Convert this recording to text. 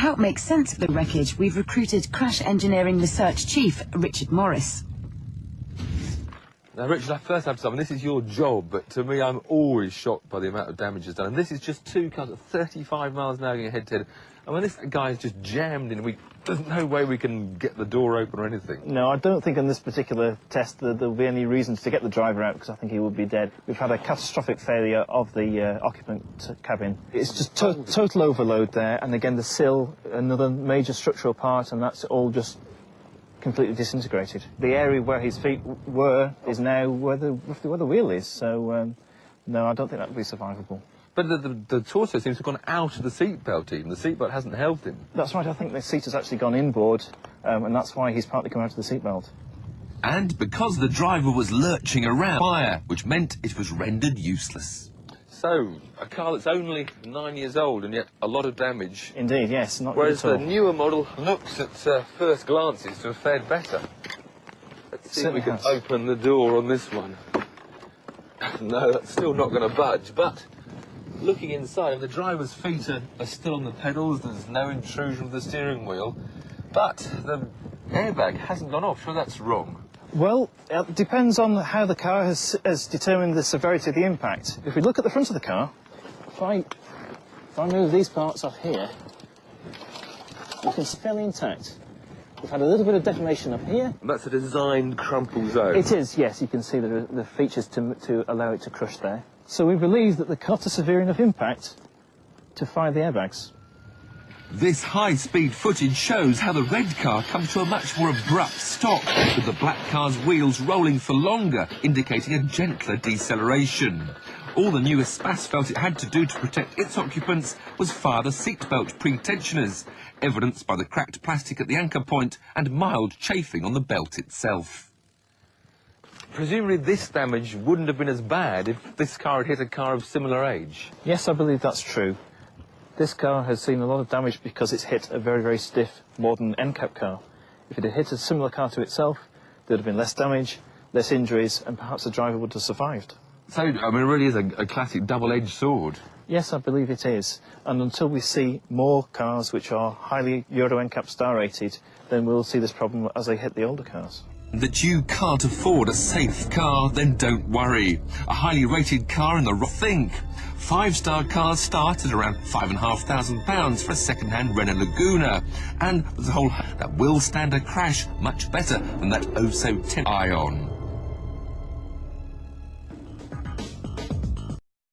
help make sense of the wreckage, we've recruited Crash Engineering Research Chief Richard Morris. Now, Richard, I first have to say, this is your job, but to me, I'm always shocked by the amount of damage it's done. And this is just two cars at 35 miles an hour going head-to-head. And when this guy's just jammed in, there's no way we can get the door open or anything. No, I don't think in this particular test that there'll be any reasons to get the driver out, because I think he would be dead. We've had a catastrophic failure of the occupant cabin. It's just total overload there, and again the sill, another major structural part, and that's all just completely disintegrated. The area where his feet were is now roughly where the wheel is, so no, I don't think that would be survivable. But the torso seems to have gone out of the seatbelt even. The seatbelt hasn't held him. That's right, I think the seat has actually gone inboard, and that's why he's partly come out of the seatbelt. And because the driver was lurching around fire, which meant it was rendered useless. So, a car that's only 9 years old and yet a lot of damage. Indeed, yes, not good Whereas at all. the newer model looks at first glances to have fared better. Let's see if we can open the door on this one. No, that's still not going to budge, but looking inside, the driver's feet are still on the pedals, there's no intrusion of the steering wheel, but the airbag hasn't gone off, so that's wrong. Well, it depends on how the car has determined the severity of the impact. If we look at the front of the car, if I move these parts off here, you can see fairly intact. We've had a little bit of deformation up here. And that's a designed crumple zone. It is, yes. You can see the features to allow it to crush there. So we believe that the car had a severe enough impact to fire the airbags. This high-speed footage shows how the red car comes to a much more abrupt stop, with the black car's wheels rolling for longer, indicating a gentler deceleration. All the newest Spass felt it had to do to protect its occupants was fire the seatbelt pre-tensioners, evidenced by the cracked plastic at the anchor point and mild chafing on the belt itself. Presumably this damage wouldn't have been as bad if this car had hit a car of similar age. Yes, I believe that's true. This car has seen a lot of damage because it's hit a very, very stiff, modern NCAP car. If it had hit a similar car to itself, there'd have been less damage, less injuries, and perhaps the driver would have survived. So, it really is a classic double-edged sword. Yes, I believe it is. And until we see more cars which are highly Euro NCAP star rated, then we'll see this problem as they hit the older cars. That you can't afford a safe car, then don't worry. A highly rated car in the think. 5-star cars start at around £5,500 for a second-hand Renault Laguna, and the whole that will stand a crash much better than that oh-so-10 Ion.